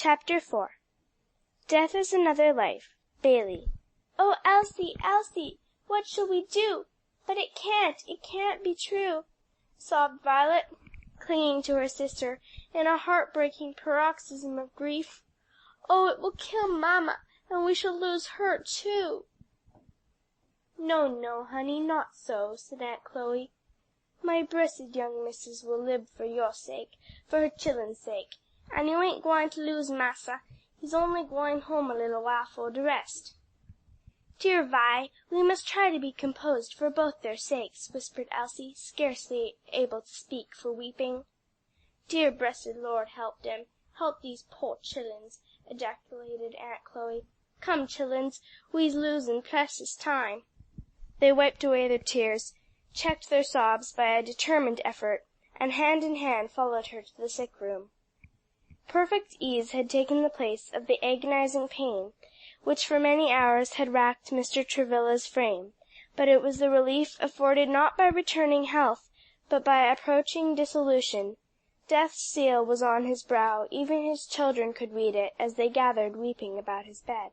Chapter 4 Death is Another Life. Bailey. "Oh, Elsie, Elsie, what shall we do? But it can't be true," sobbed Violet, clinging to her sister in a heartbreaking paroxysm of grief. "Oh, it will kill mamma, and we shall lose her too." "No, no, honey, not so," said Aunt Chloe. "My blessed young missus will lib for your sake, for her chillen's sake. And you ain't gwine to lose massa, he's only gwine home a little while for de rest." "Dear Vi, we must try to be composed for both their sakes," whispered Elsie, scarcely able to speak for weeping. "Dear bressed Lord help dem, help these poor chillens," ejaculated Aunt Chloe. "Come, chillens, we's losin' precious time." They wiped away their tears, checked their sobs by a determined effort, and hand in hand followed her to the sick room. Perfect ease had taken the place of the agonizing pain which for many hours had racked Mr. Travilla's frame, but it was the relief afforded not by returning health, but by approaching dissolution. Death's seal was on his brow, even his children could read it as they gathered weeping about his bed.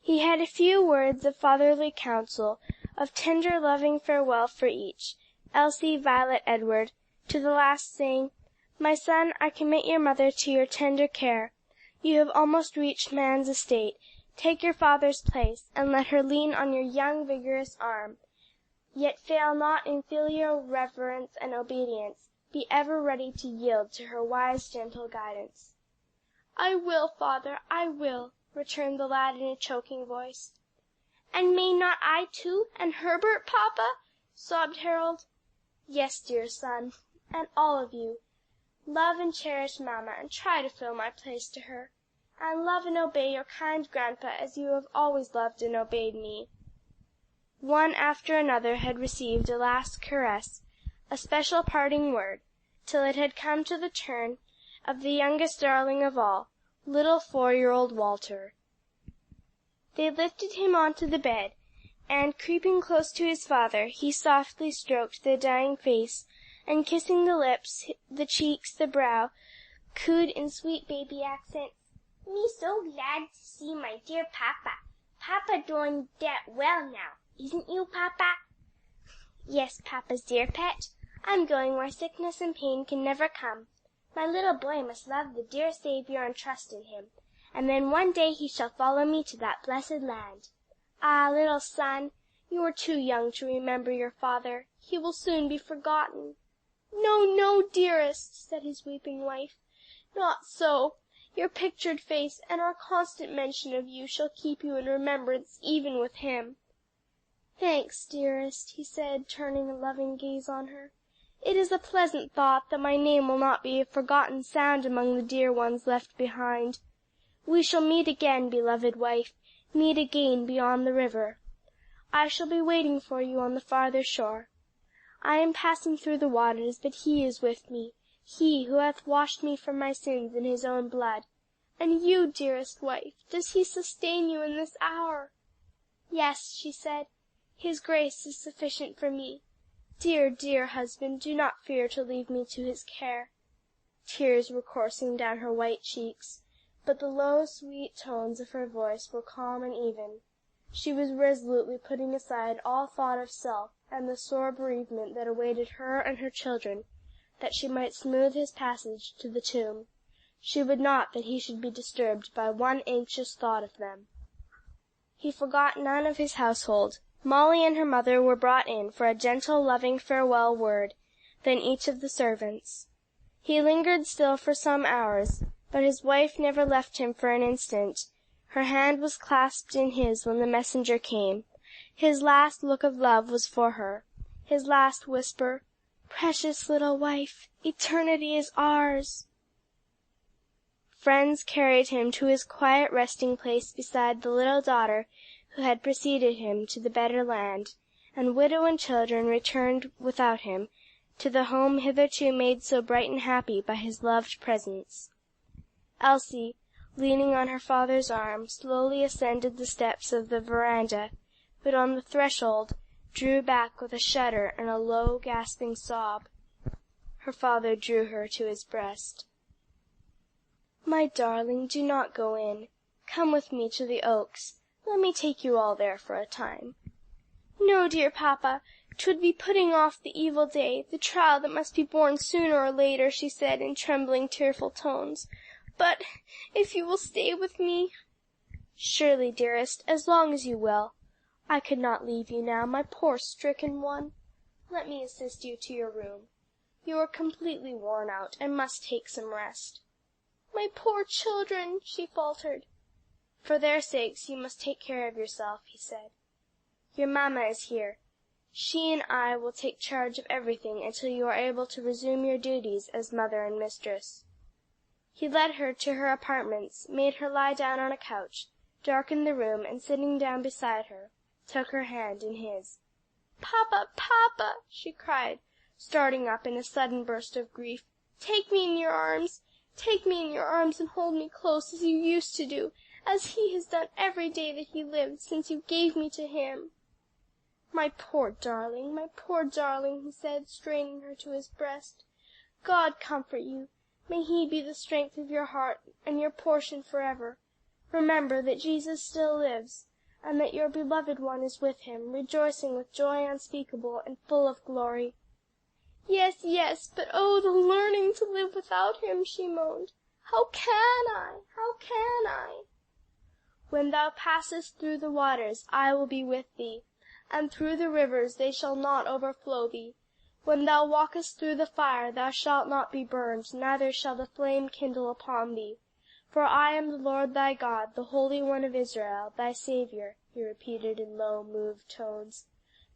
He had a few words of fatherly counsel, of tender, loving farewell for each, Elsie, Violet, Edward, to the last saying, "My son, I commit your mother to your tender care. You have almost reached man's estate. Take your father's place, and let her lean on your young, vigorous arm. Yet fail not in filial reverence and obedience. Be ever ready to yield to her wise, gentle guidance." "I will, father, I will," returned the lad in a choking voice. "And may not I too, and Herbert, papa?" sobbed Harold. "Yes, dear son, and all of you. Love and cherish mamma, and try to fill my place to her. And love and obey your kind grandpa as you have always loved and obeyed me." One after another had received a last caress, a special parting word, till it had come to the turn of the youngest darling of all, little 4-year-old Walter. They lifted him onto the bed, and, creeping close to his father, he softly stroked the dying face, and kissing the lips, the cheeks, the brow, cooed in sweet baby accents, "Me so glad to see my dear papa. Papa doing dat well now, isn't you, papa?" "Yes, papa's dear pet. I'm going where sickness and pain can never come. My little boy must love the dear Saviour and trust in him, and then one day he shall follow me to that blessed land. Ah, little son, you are too young to remember your father. He will soon be forgotten." "No, no, dearest," said his weeping wife, "not so. Your pictured face and our constant mention of you shall keep you in remembrance even with him." "Thanks, dearest," he said, turning a loving gaze on her. "It is a pleasant thought that my name will not be a forgotten sound among the dear ones left behind. We shall meet again, beloved wife, meet again beyond the river. I shall be waiting for you on the farther shore. I am passing through the waters, but he is with me, he who hath washed me from my sins in his own blood. And you, dearest wife, does he sustain you in this hour?" "Yes," she said, "his grace is sufficient for me. Dear, dear husband, do not fear to leave me to his care." Tears were coursing down her white cheeks, but the low, sweet tones of her voice were calm and even. She was resolutely putting aside all thought of self and the sore bereavement that awaited her and her children, that she might smooth his passage to the tomb. She would not that he should be disturbed by one anxious thought of them. He forgot none of his household. Molly and her mother were brought in for a gentle, loving farewell word, then each of the servants. He lingered still for some hours, but his wife never left him for an instant. Her hand was clasped in his when the messenger came. His last look of love was for her. His last whisper, "Precious little wife, eternity is ours." Friends carried him to his quiet resting place beside the little daughter who had preceded him to the better land, and widow and children returned without him to the home hitherto made so bright and happy by his loved presence. Elsie, leaning on her father's arm, slowly ascended the steps of the veranda, but on the threshold drew back with a shudder and a low, gasping sob. Her father drew her to his breast. "My darling, do not go in. Come with me to the Oaks. Let me take you all there for a time." "No, dear papa, 'twould be putting off the evil day, the trial that must be borne sooner or later," she said in trembling, tearful tones. "But if you will stay with me—" "Surely, dearest, as long as you will. I could not leave you now, my poor stricken one. Let me assist you to your room. You are completely worn out, and must take some rest." "My poor children!" she faltered. "For their sakes you must take care of yourself," he said. "Your mamma is here. She and I will take charge of everything until you are able to resume your duties as mother and mistress." He led her to her apartments, made her lie down on a couch, darkened the room, and sitting down beside her, took her hand in his. "Papa, papa!" she cried, starting up in a sudden burst of grief. "Take me in your arms! Take me in your arms and hold me close as you used to do, as he has done every day that he lived since you gave me to him." My poor darling," he said, straining her to his breast. "God comfort you. May he be the strength of your heart and your portion forever. Remember that Jesus still lives, and that your beloved one is with him, rejoicing with joy unspeakable and full of glory." "Yes, yes, but oh, the learning to live without him!" she moaned. "How can I? How can I?" "When thou passest through the waters, I will be with thee, and through the rivers, they shall not overflow thee. When thou walkest through the fire, thou shalt not be burned, neither shall the flame kindle upon thee. For I am the Lord thy God, the Holy One of Israel, thy Saviour," he repeated in low, moved tones.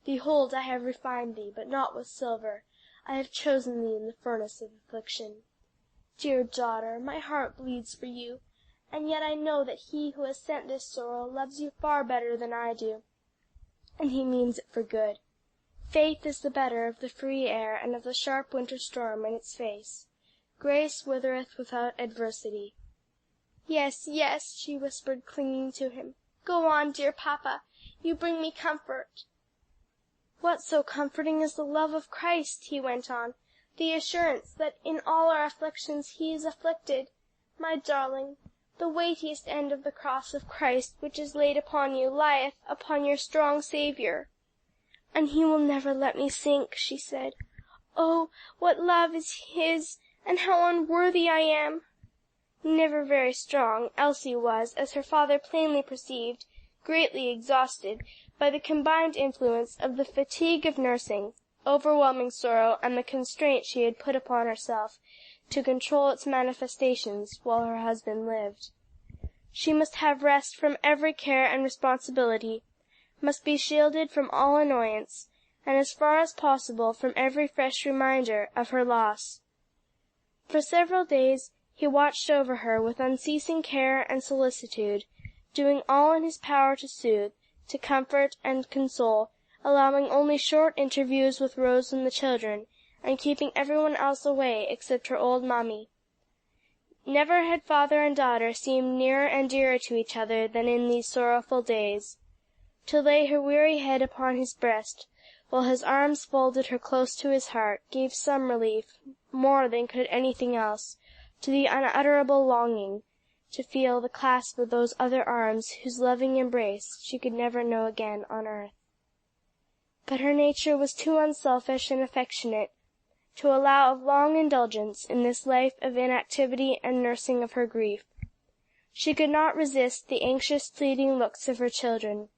"Behold, I have refined thee, but not with silver. I have chosen thee in the furnace of affliction." Dear daughter, my heart bleeds for you, and yet I know that he who has sent this sorrow loves you far better than I do, and he means it for good. Faith is the better of the free air and of the sharp winter storm in its face. Grace withereth without adversity. "Yes, yes," she whispered, clinging to him. "Go on, dear papa. You bring me comfort." "What so comforting as the love of Christ?" he went on. "The assurance that in all our afflictions he is afflicted. My darling, the weightiest end of the cross of Christ which is laid upon you lieth upon your strong Saviour." "And he will never let me sink," she said. "Oh, what love is his, and how unworthy I am!" Never very strong, Elsie was, as her father plainly perceived, greatly exhausted by the combined influence of the fatigue of nursing, overwhelming sorrow, and the constraint she had put upon herself to control its manifestations while her husband lived. She must have rest from every care and responsibility, must be shielded from all annoyance, and as far as possible from every fresh reminder of her loss. For several days he watched over her with unceasing care and solicitude, doing all in his power to soothe, to comfort and console, allowing only short interviews with Rose and the children, and keeping everyone else away except her old mammy. Never had father and daughter seemed nearer and dearer to each other than in these sorrowful days. To lay her weary head upon his breast, while his arms folded her close to his heart, gave some relief, more than could anything else, to the unutterable longing to feel the clasp of those other arms whose loving embrace she could never know again on earth. But her nature was too unselfish and affectionate to allow of long indulgence in this life of inactivity and nursing of her grief. She could not resist the anxious, pleading looks of her children.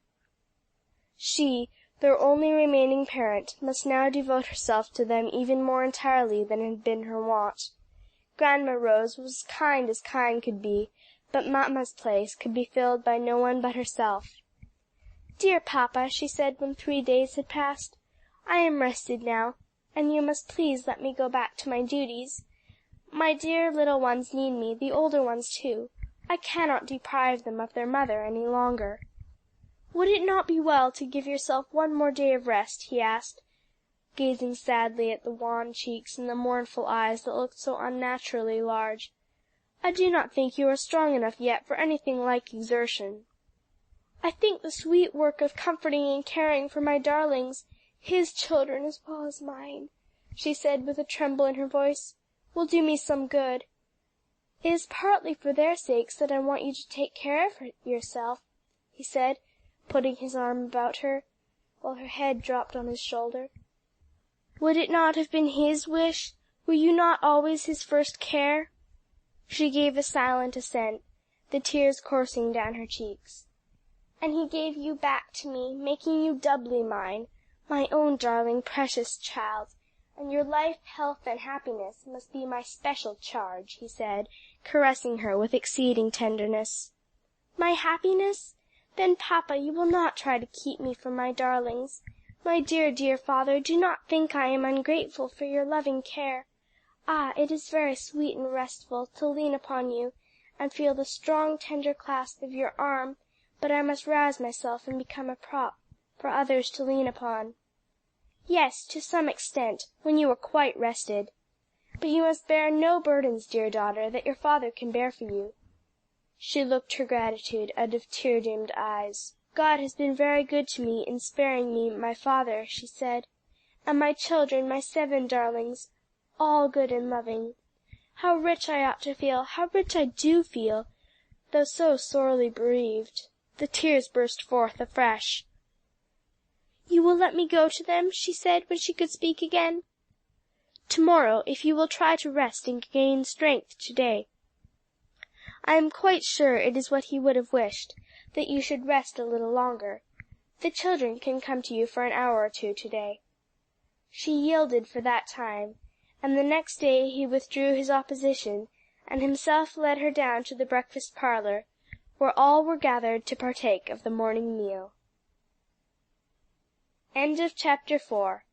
She, their only remaining parent, must now devote herself to them even more entirely than had been her wont. Grandma Rose was kind as kind could be, but mamma's place could be filled by no one but herself. "Dear papa," she said when 3 days had passed, "I am rested now, and you must please let me go back to my duties. My dear little ones need me, the older ones too. I cannot deprive them of their mother any longer." "Would it not be well to give yourself one more day of rest?" he asked, gazing sadly at the wan cheeks and the mournful eyes that looked so unnaturally large. "I do not think you are strong enough yet for anything like exertion." "I think the sweet work of comforting and caring for my darlings, his children as well as mine," she said with a tremble in her voice, "will do me some good." "It is partly for their sakes that I want you to take care of yourself," he said, putting his arm about her, while her head dropped on his shoulder. "Would it not have been his wish? Were you not always his first care?" She gave a silent assent, the tears coursing down her cheeks. "And he gave you back to me, making you doubly mine, my own darling, precious child, and your life, health, and happiness must be my special charge," he said, caressing her with exceeding tenderness. "My happiness? Then, papa, you will not try to keep me from my darlings. My dear, dear father, do not think I am ungrateful for your loving care. Ah, it is very sweet and restful to lean upon you and feel the strong, tender clasp of your arm, but I must rouse myself and become a prop for others to lean upon." "Yes, to some extent, when you are quite rested. But you must bear no burdens, dear daughter, that your father can bear for you." She looked her gratitude out of tear-dimmed eyes. "God has been very good to me in sparing me my father," she said, "and my children, my 7 darlings, all good and loving. How rich I ought to feel, how rich I do feel, though so sorely bereaved." The tears burst forth afresh. "You will let me go to them?" she said, when she could speak again. "Tomorrow, if you will try to rest and gain strength today. I am quite sure it is what he would have wished, that you should rest a little longer. The children can come to you for an hour or two today." She yielded for that time, and the next day he withdrew his opposition, and himself led her down to the breakfast parlor, where all were gathered to partake of the morning meal. End of chapter 4.